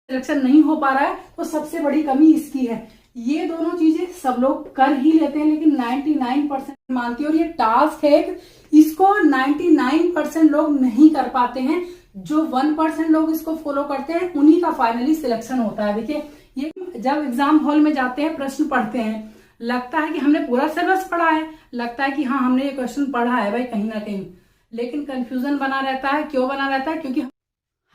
Selection नहीं हो पा रहा है तो सबसे बड़ी कमी इसकी है। ये दोनों चीजें सब लोग कर ही लेते हैं, लेकिन 99% मानती है। और ये टास्क है, इसको 99% लोग नहीं कर पाते हैं। जो 1% लोग इसको फॉलो करते हैं उन्हीं का फाइनली सिलेक्शन होता है। देखिए, ये जब एग्जाम हॉल में जाते हैं, प्रश्न पढ़ते हैं, लगता है कि हमने पूरा सिलेबस पढ़ा है, लगता है कि हाँ हमने ये क्वेश्चन पढ़ा है भाई कहीं ना कहीं, लेकिन कंफ्यूजन बना रहता है। क्यों बना रहता है? क्योंकि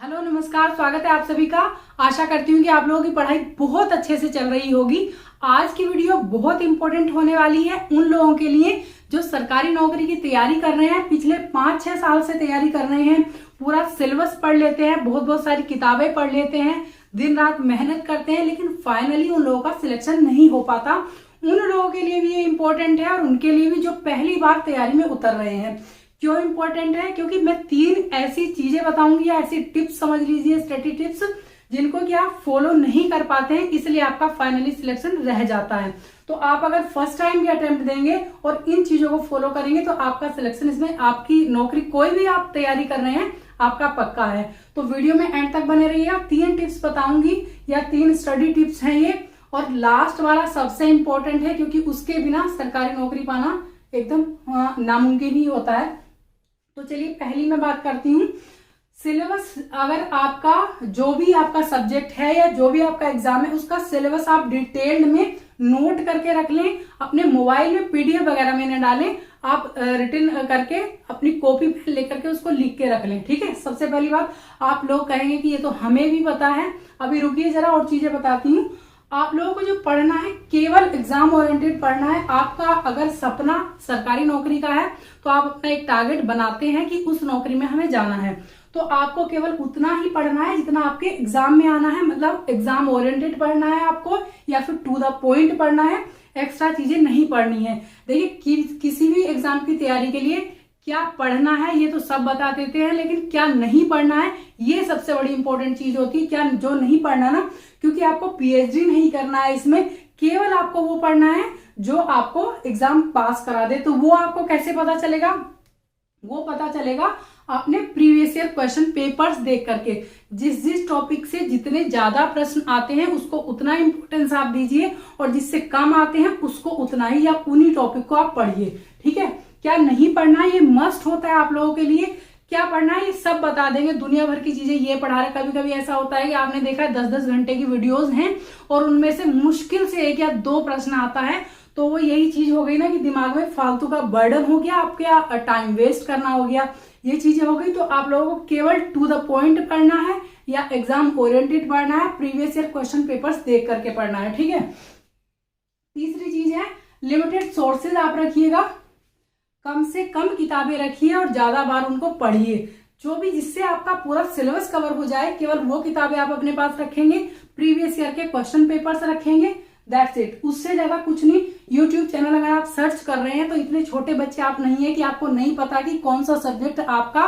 हेलो नमस्कार, स्वागत है आप सभी का। आशा करती हूँ कि आप लोगों की पढ़ाई बहुत अच्छे से चल रही होगी। आज की वीडियो बहुत इंपॉर्टेंट होने वाली है उन लोगों के लिए जो सरकारी नौकरी की तैयारी कर रहे हैं, पिछले 5-6 साल से तैयारी कर रहे हैं, पूरा सिलेबस पढ़ लेते हैं, बहुत सारी किताबें पढ़ लेते हैं, दिन रात मेहनत करते हैं, लेकिन फाइनली उन लोगों का सिलेक्शन नहीं हो पाता। उन लोगों के लिए भी ये इंपॉर्टेंट है, और उनके लिए भी जो पहली बार तैयारी में उतर रहे हैं। क्यों इंपॉर्टेंट है? क्योंकि मैं 3 ऐसी चीजें बताऊंगी, या ऐसी टिप्स समझ लीजिए, स्टडी टिप्स, जिनको कि आप फॉलो नहीं कर पाते हैं, इसलिए आपका फाइनली सिलेक्शन रह जाता है। तो आप अगर फर्स्ट टाइम भी अटेम्प्ट देंगे और इन चीजों को फॉलो करेंगे तो आपका सिलेक्शन, इसमें आपकी नौकरी कोई भी आप तैयारी कर रहे हैं आपका पक्का है। तो वीडियो में एंड तक बने रहिए। 3 टिप्स बताऊंगी, या 3 स्टडी टिप्स हैं ये, और लास्ट वाला सबसे इंपॉर्टेंट है, क्योंकि उसके बिना सरकारी नौकरी पाना एकदम नामुमकिन ही होता है। तो चलिए पहली मैं बात करती हूँ सिलेबस। अगर आपका जो भी आपका सब्जेक्ट है या जो भी आपका एग्जाम है, उसका सिलेबस आप डिटेल्ड में नोट करके रख लें, अपने मोबाइल में पीडीएफ वगैरह में न डालें, आप रिटन करके अपनी कॉपी पेन लेकर के उसको लिख के रख लें। ठीक है, सबसे पहली बात। आप लोग कहेंगे कि ये तो हमें भी पता है, अभी रुकिए जरा और चीजें बताती हूँ। आप लोगों को जो पढ़ना है केवल एग्जाम ओरिएंटेड पढ़ना है। आपका अगर सपना सरकारी नौकरी का है तो आप अपना एक टारगेट बनाते हैं कि उस नौकरी में हमें जाना है, तो आपको केवल उतना ही पढ़ना है जितना आपके एग्जाम में आना है। मतलब एग्जाम ओरिएंटेड पढ़ना है आपको, या फिर टू द पॉइंट पढ़ना है, एक्स्ट्रा चीजें नहीं पढ़नी है। देखिए, किसी भी एग्जाम की तैयारी के लिए क्या पढ़ना है ये तो सब बता देते हैं, लेकिन क्या नहीं पढ़ना है ये सबसे बड़ी इंपॉर्टेंट चीज होती है। क्या जो नहीं पढ़ना ना, क्योंकि आपको पीएचडी नहीं करना है इसमें, केवल आपको वो पढ़ना है जो आपको एग्जाम पास करा दे। तो वो आपको कैसे पता चलेगा? वो पता चलेगा आपने प्रीवियस ईयर क्वेश्चन पेपर्स देख करके। जिस टॉपिक से जितने ज्यादा प्रश्न आते हैं उसको उतना इंपॉर्टेंस आप दीजिए, और जिससे कम आते हैं उसको उतना ही, या उन्हीं टॉपिक को आप पढ़िए। ठीक है, क्या नहीं पढ़ना है ये मस्ट होता है आप लोगों के लिए। क्या पढ़ना है ये सब बता देंगे, दुनिया भर की चीजें ये पढ़ा रहे। कभी कभी ऐसा होता है कि आपने देखा है 10-10 घंटे की वीडियोस हैं और उनमें से मुश्किल से 1 या 2 प्रश्न आता है, तो वो यही चीज हो गई ना कि दिमाग में फालतू का बर्डन हो गया, आपका टाइम वेस्ट करना हो गया, ये चीजें हो गई। तो आप लोगों को केवल टू द पॉइंट पढ़ना है, या एग्जाम ओरिएंटेड पढ़ना है, प्रीवियस ईयर क्वेश्चन पेपर्स देख करके पढ़ना है। ठीक है, तीसरी चीज है लिमिटेड सोर्सेज आप रखिएगा, कम से कम किताबें रखिए और ज्यादा बार उनको पढ़िए। जो भी जिससे आपका पूरा सिलेबस कवर हो जाए, केवल वो किताबें आप अपने पास रखेंगे, प्रीवियस ईयर के क्वेश्चन पेपर्स रखेंगे, दैट्स इट। उससे ज्यादा कुछ नहीं। यूट्यूब चैनल अगर आप सर्च कर रहे हैं तो इतने छोटे बच्चे आप नहीं है कि आपको नहीं पता कि कौन सा सब्जेक्ट आपका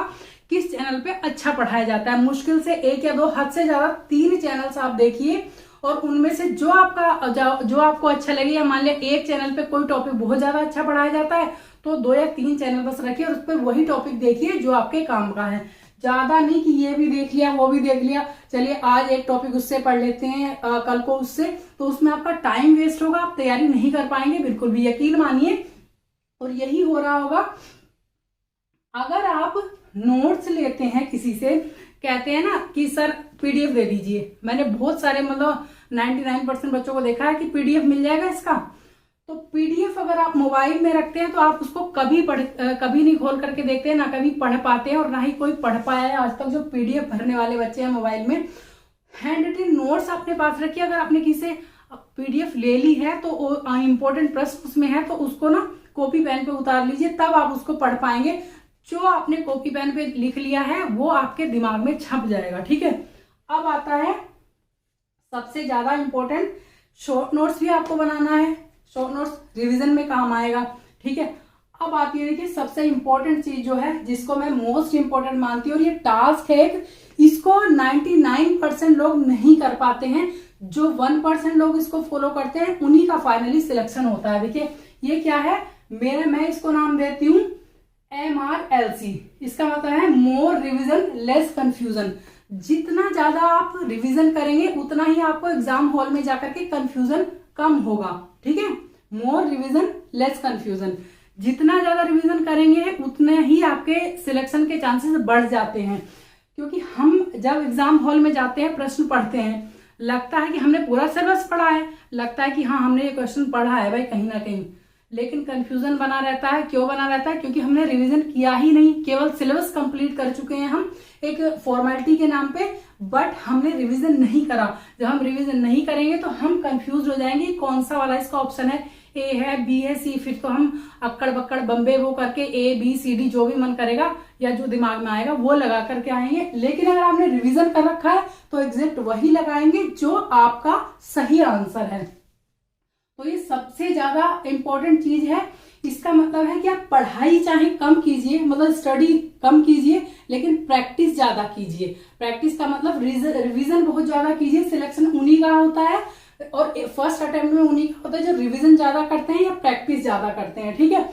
किस चैनल पे अच्छा पढ़ाया जाता है। मुश्किल से 1 या 2, हद से ज्यादा 3 चैनल्स आप देखिए, और उनमें से जो आपको अच्छा लगे, या मान लिया एक चैनल पे कोई टॉपिक बहुत ज्यादा अच्छा पढ़ाया जाता है तो 2 या 3 चैनल बस रखिए, और उस पर वही टॉपिक देखिए जो आपके काम का है। ज्यादा नहीं कि ये भी देख लिया वो भी देख लिया, चलिए आज एक टॉपिक उससे पढ़ लेते हैं, कल को उससे, तो उसमें आपका टाइम वेस्ट होगा, आप तैयारी नहीं कर पाएंगे, बिल्कुल भी यकीन मानिए। और यही हो रहा होगा अगर आप नोट्स लेते हैं किसी से, कहते हैं ना कि सर पीडीएफ दे दीजिए। मैंने बहुत सारे, मतलब 99% बच्चों को देखा है कि पीडीएफ मिल जाएगा इसका। तो पीडीएफ अगर आप मोबाइल में रखते हैं तो आप उसको कभी नहीं खोल करके देखते हैं, ना कभी पढ़ पाते हैं, और ना ही कोई पढ़ पाया है आज तक जो पीडीएफ भरने वाले बच्चे हैं मोबाइल में। हैंड रिटन नोट्स अपने पास रखिए। अगर आपने किसी से पीडीएफ ले ली है तो इंपॉर्टेंट प्रश्न उसमें है, तो उसको ना कॉपी पेन पे उतार लीजिए, तब आप उसको पढ़ पाएंगे। जो आपने कॉपी पेन पे लिख लिया है वो आपके दिमाग में छप जाएगा। ठीक है, अब आता है सबसे ज्यादा इंपॉर्टेंट, शॉर्ट नोट्स भी आपको बनाना है। शॉर्ट नोट्स रिवीजन में काम आएगा। ठीक है, अब आती है देखिए सबसे इंपॉर्टेंट चीज जो है, जिसको मैं मोस्ट इंपॉर्टेंट मानती हूँ, और ये टास्क है, इसको 99% लोग नहीं कर पाते हैं। जो 1% लोग इसको फॉलो करते हैं उन्हीं का फाइनली सिलेक्शन होता है। देखिए ये क्या है, मैं इसको नाम देती हूँ MRLC। इसका मतलब है मोर रिविजन लेस कंफ्यूजन। जितना ज्यादा आप रिवीजन करेंगे उतना ही आपको एग्जाम हॉल में जाकर के कंफ्यूजन कम होगा। ठीक है, मोर रिवीजन लेस कंफ्यूजन। जितना ज्यादा रिवीजन करेंगे उतने ही आपके सिलेक्शन के चांसेस बढ़ जाते हैं, क्योंकि हम जब एग्जाम हॉल में जाते हैं, प्रश्न पढ़ते हैं, लगता है कि हमने पूरा सिलेबस पढ़ा है, लगता है कि हाँ हमने ये क्वेश्चन पढ़ा है भाई कहीं ना कहीं, लेकिन कंफ्यूजन बना रहता है। क्यों बना रहता है? क्योंकि हमने रिवीजन किया ही नहीं, केवल सिलेबस कंप्लीट कर चुके हैं हम एक फॉर्मेलिटी के नाम पे, बट हमने रिवीजन नहीं करा। जब हम रिवीजन नहीं करेंगे तो हम कंफ्यूज हो जाएंगे कौन सा वाला इसका ऑप्शन है, ए है, बी है, सी, फिर तो हम अक्कड़ बक्कड़ बम्बे वो करके ए बी सी डी जो भी मन करेगा या जो दिमाग में आएगा वो लगा करके आएंगे। लेकिन अगर आपने रिवीजन कर रखा है तो एग्जैक्ट वही लगाएंगे जो आपका सही आंसर है। तो ये सबसे ज्यादा इंपॉर्टेंट चीज है। इसका मतलब है कि आप पढ़ाई चाहे कम कीजिए, मतलब स्टडी कम कीजिए, लेकिन प्रैक्टिस ज्यादा कीजिए। प्रैक्टिस का मतलब रिवीजन बहुत ज्यादा कीजिए। सिलेक्शन उन्हीं का होता है और फर्स्ट अटेम्प्ट में उन्हीं का होता है जो रिवीजन ज्यादा करते हैं या प्रैक्टिस ज्यादा करते हैं। ठीक है,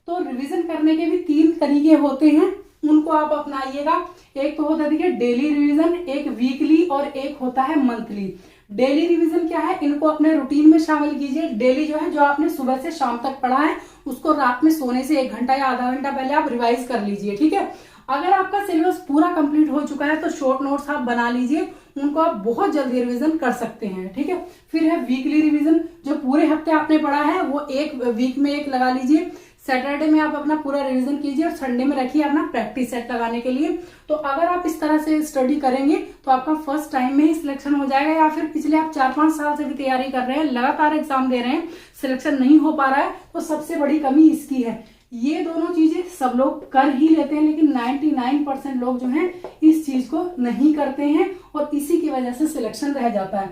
तो रिवीजन करने के भी 3 तरीके होते हैं, उनको आप अपनाइएगा। एक तो होता है देखिए डेली रिवीजन, एक वीकली और एक होता है मंथली। डेली रिवीजन क्या है, इनको अपने रूटीन में शामिल कीजिए। डेली जो है, जो आपने सुबह से शाम तक पढ़ा है उसको रात में सोने से 1 घंटा या आधा घंटा पहले आप रिवाइज कर लीजिए। ठीक है, अगर आपका सिलेबस पूरा कंप्लीट हो चुका है तो शॉर्ट नोट्स आप बना लीजिए, उनको आप बहुत जल्दी रिवीजन कर सकते हैं। ठीक है, फिर है वीकली रिवीजन, जो पूरे हफ्ते आपने पढ़ा है वो एक वीक में एक लगा लीजिए। सैटरडे में आप अपना पूरा रिवीजन कीजिए और संडे में रखिए अपना प्रैक्टिस सेट लगाने के लिए। तो अगर आप इस तरह से स्टडी करेंगे तो आपका फर्स्ट टाइम में ही सिलेक्शन हो जाएगा, या फिर पिछले आप 4-5 साल से भी तैयारी कर रहे हैं, लगातार एग्जाम दे रहे हैं, सिलेक्शन नहीं हो पा रहा है, तो सबसे बड़ी कमी इसकी है। ये दोनों चीजें सब लोग कर ही लेते हैं, लेकिन 99% लोग जो हैं इस चीज को नहीं करते हैं और इसी की वजह से सिलेक्शन रह जाता है।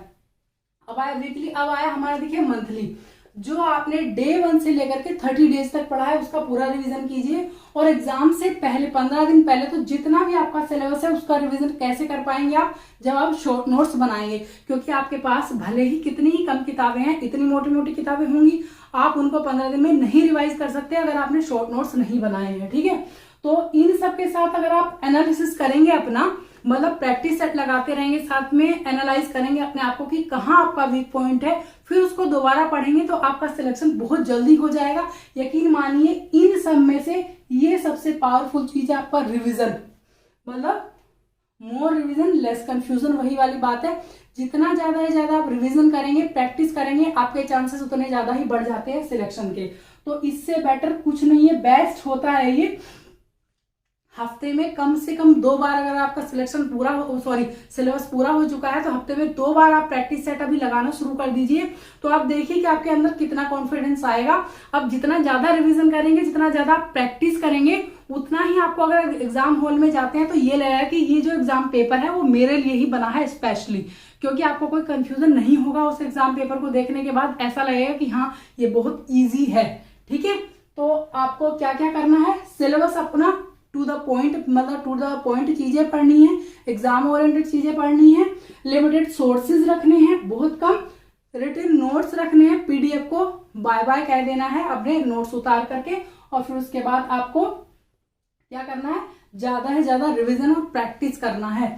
अब आया वीकली, अब आया हमारा देखिए मंथली। जो आपने डे 1 से लेकर के 30 डेज तक पढ़ा है उसका पूरा रिवीजन कीजिए, और एग्जाम से पहले 15 दिन पहले तो जितना भी आपका सिलेबस है उसका रिवीजन कैसे कर पाएंगे आप, जब आप शॉर्ट नोट्स बनाएंगे। क्योंकि आपके पास भले ही कितनी ही कम किताबें हैं, इतनी मोटी मोटी किताबें होंगी, आप उनको 15 दिन में नहीं रिवाइज कर सकते अगर आपने शॉर्ट नोट्स नहीं बनाए हैं। ठीक है, तो इन सब के साथ अगर आप एनालिसिस करेंगे अपना, मतलब प्रैक्टिस सेट लगाते रहेंगे, साथ में एनालाइज करेंगे अपने आप को कि कहाँ आपका वीक पॉइंट है, फिर उसको दोबारा पढ़ेंगे तो आपका सिलेक्शन बहुत जल्दी हो जाएगा। यकीन मानिए इन सब में से ये सबसे पावरफुल चीज है आपका रिवीजन, मतलब मोर रिवीजन लेस कंफ्यूजन। वही वाली बात है, जितना ज्यादा है ज्यादा आप रिवीजन करेंगे, प्रैक्टिस करेंगे, आपके चांसेस उतने ज्यादा ही बढ़ जाते हैं सिलेक्शन के। तो इससे बेटर कुछ नहीं है, बेस्ट होता है ये। हफ्ते में कम से कम 2 बार अगर आपका सिलेक्शन पूरा हो, सिलेबस पूरा हो चुका है तो हफ्ते में 2 बार आप प्रैक्टिस सेट अभी लगाना शुरू कर दीजिए। तो आप देखिए कि आपके अंदर कितना कॉन्फिडेंस आएगा। अब जितना ज्यादा रिवीजन करेंगे, जितना ज्यादा प्रैक्टिस करेंगे, उतना ही आपको अगर एग्जाम हॉल में जाते हैं तो ये लगेगा कि ये जो एग्जाम पेपर है वो मेरे लिए ही बना है स्पेशली, क्योंकि आपको कोई कंफ्यूजन नहीं होगा उस एग्जाम पेपर को देखने के बाद। ऐसा लगेगा कि हाँ ये बहुत ईजी है। ठीक है, तो आपको क्या क्या करना है, सिलेबस अपना टू द पॉइंट, मतलब टू द पॉइंट चीजें पढ़नी है, एग्जाम ओरिएंटेड चीजें पढ़नी है, लिमिटेड सोर्सेज रखने हैं, बहुत कम रिटन नोट्स रखने हैं, पीडीएफ को बाय बाय कह देना है अपने नोट्स उतार करके, और फिर उसके बाद आपको क्या करना है, ज्यादा से ज्यादा रिवीजन और प्रैक्टिस करना है।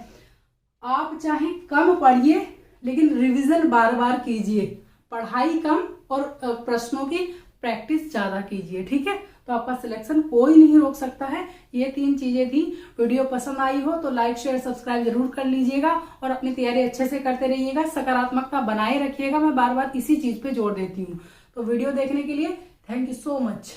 आप चाहे कम पढ़िए लेकिन रिवीजन बार बार कीजिए, पढ़ाई कम और प्रश्नों की प्रैक्टिस ज्यादा कीजिए। ठीक है, तो आपका सिलेक्शन कोई नहीं रोक सकता है। ये 3 चीजें थी। वीडियो पसंद आई हो तो लाइक शेयर सब्सक्राइब जरूर कर लीजिएगा और अपनी तैयारी अच्छे से करते रहिएगा, सकारात्मकता बनाए रखिएगा। मैं बार बार इसी चीज पे जोर देती हूँ। तो वीडियो देखने के लिए थैंक यू सो मच।